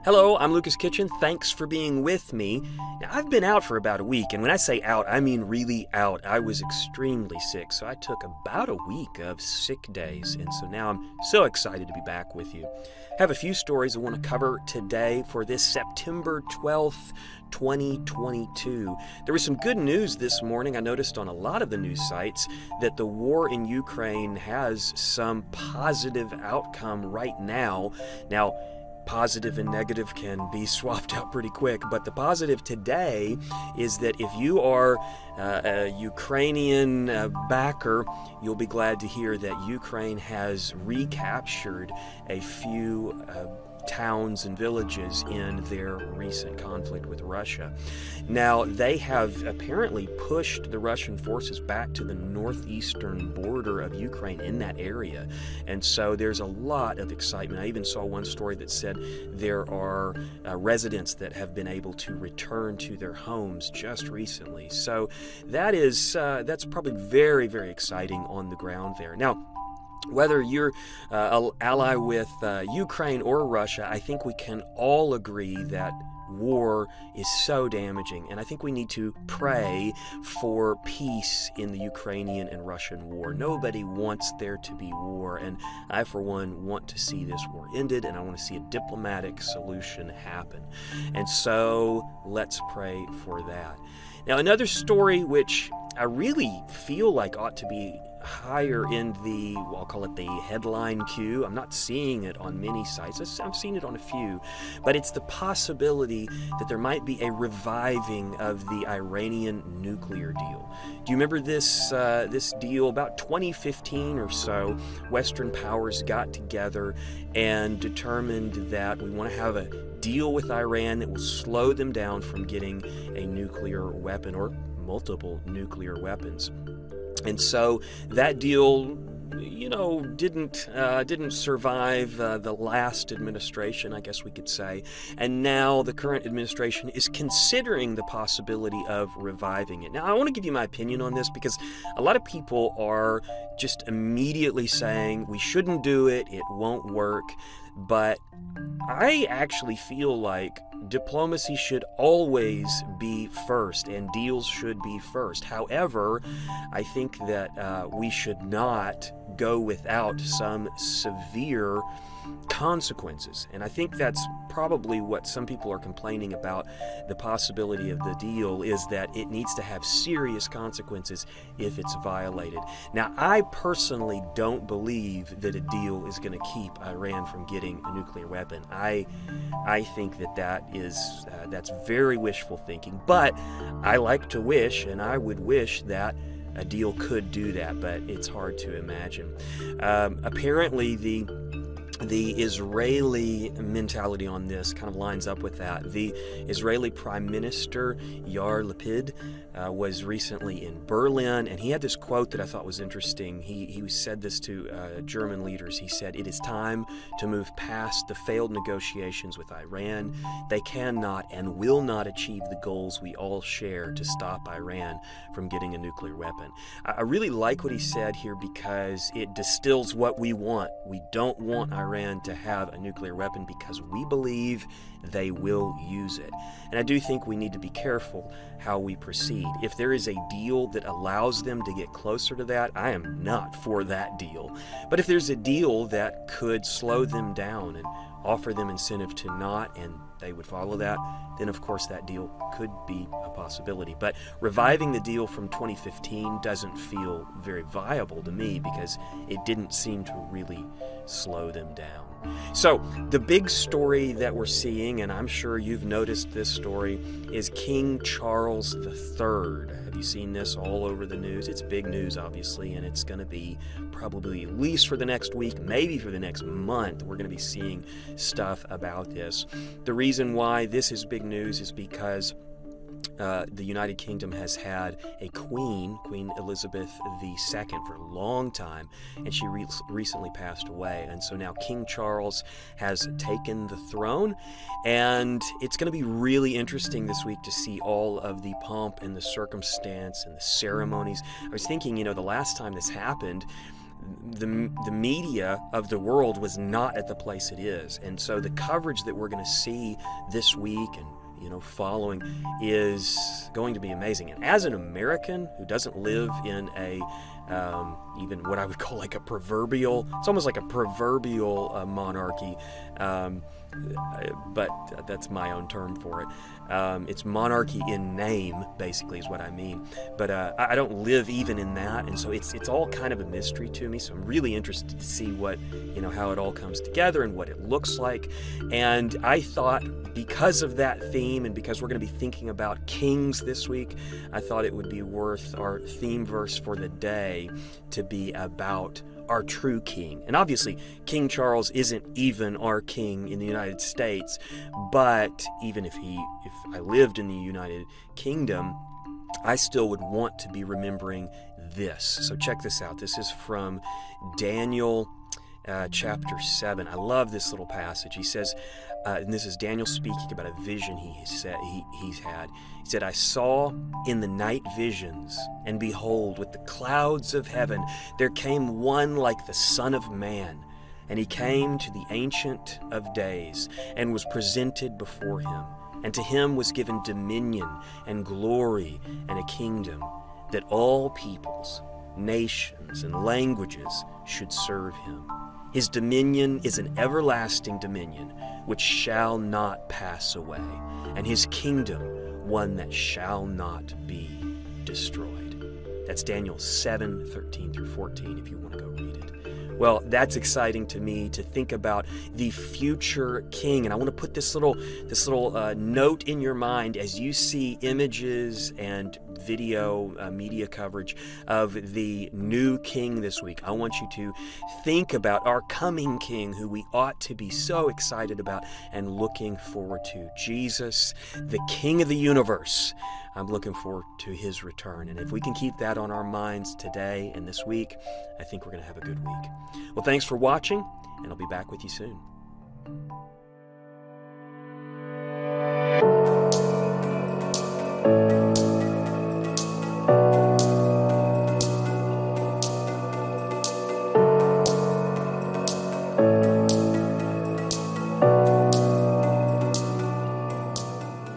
Hello, I'm Lucas Kitchen. Thanks for being with me. Now, I've been out for about a week, and when I say out, I mean really out. I was extremely sick, so I took about a week of sick days, and so now I'm so excited to be back with you. I have a few stories I want to cover today for this September 12th, 2022. There was some good news this morning. I noticed on a lot of the news sites that the war in Ukraine has some positive outcome right now. Now, positive and negative can be swapped out pretty quick, but the positive today is that if you are a Ukrainian backer, you'll be glad to hear that Ukraine has recaptured a few towns and villages in their recent conflict with Russia. Now, they have apparently pushed the Russian forces back to the northeastern border of Ukraine in that area. And so there's a lot of excitement. I even saw one story that said there are residents that have been able to return to their homes just recently. So that's probably very, very exciting on the ground there. Now, whether you're an ally with Ukraine or Russia, I think we can all agree that war is so damaging, and I think we need to pray for peace in the Ukrainian and Russian war. Nobody wants there to be war, and I, for one, want to see this war ended, and I want to see a diplomatic solution happen. And so let's pray for that. Now, another story which I really feel like ought to be higher in the, well, I'll call it the headline queue. I'm not seeing it on many sites. I've seen it on a few, but it's the possibility that there might be a reviving of the Iranian nuclear deal. Do you remember this deal? About 2015 or so, Western powers got together and determined that we want to have a deal with Iran that will slow them down from getting a nuclear weapon or multiple nuclear weapons. And so that deal, didn't survive the last administration, I guess we could say. And now the current administration is considering the possibility of reviving it. Now, I want to give you my opinion on this because a lot of people are just immediately saying we shouldn't do it, it won't work. But I actually feel like diplomacy should always be first and deals should be first. However, I think that we should not go without some severe consequences. And I think that's probably what some people are complaining about the possibility of the deal, is that it needs to have serious consequences if it's violated. Now, I personally don't believe that a deal is going to keep Iran from getting a nuclear weapon. I think that's very wishful thinking, but I like to wish, and I would wish that a deal could do that, but it's hard to imagine. Apparently, the Israeli mentality on this kind of lines up with that. The Israeli Prime Minister, Yair Lapid, was recently in Berlin, and he had this quote that I thought was interesting. He said this to German leaders. He said, "It is time to move past the failed negotiations with Iran. They cannot and will not achieve the goals we all share to stop Iran from getting a nuclear weapon." I really like what he said here because it distills what we want. We don't want Iran to have a nuclear weapon because we believe they will use it. And I do think we need to be careful how we proceed. If there is a deal that allows them to get closer to that, I am not for that deal. But if there's a deal that could slow them down and offer them incentive to not, and they would follow that, then of course that deal could be a possibility. But reviving the deal from 2015 doesn't feel very viable to me because it didn't seem to really slow them down. So the big story that we're seeing, and I'm sure you've noticed this story, is King Charles III. Have you seen this all over the news? It's big news, obviously, and it's going to be probably at least for the next week, maybe for the next month, we're going to be seeing stuff about this. The reason why this is big news is because the United Kingdom has had a queen, Queen Elizabeth II, for a long time, and she recently passed away. And so now King Charles has taken the throne, and it's going to be really interesting this week to see all of the pomp and the circumstance and the ceremonies. I was thinking, the last time this happened, the media of the world was not at the place it is. And so the coverage that we're going to see this week and following is going to be amazing. And as an American who doesn't live in a even what I would call like a proverbial, it's almost like a proverbial monarchy, but that's my own term for it. It's monarchy in name, basically, is what I mean. But I don't live even in that, and so it's all kind of a mystery to me. So I'm really interested to see what how it all comes together and what it looks like. And I thought, because of that theme, and because we're going to be thinking about kings this week, I thought it would be worth our theme verse for the day to be about our true king. And obviously, King Charles isn't even our king in the United States, but even if I lived in the United Kingdom, I still would want to be remembering this. So check this out. This is from Daniel chapter 7. I love this little passage. He says, and this is Daniel speaking about a vision he's had. He said, I saw in the night visions, and behold, with the clouds of heaven, there came one like the Son of Man. And he came to the Ancient of Days, and was presented before him. And to him was given dominion and glory and a kingdom, that all peoples, nations, and languages should serve him. His dominion is an everlasting dominion, which shall not pass away, and his kingdom one that shall not be destroyed. That's Daniel 7:13 through 14, if you want to go read it. Well, that's exciting to me to think about the future king. And I want to put this little note in your mind as you see images and video media coverage of the new king this week. I want you to think about our coming king, who we ought to be so excited about and looking forward to. Jesus, the King of the universe. I'm looking forward to his return. And if we can keep that on our minds today and this week, I think we're going to have a good week. Well, thanks for watching, and I'll be back with you soon.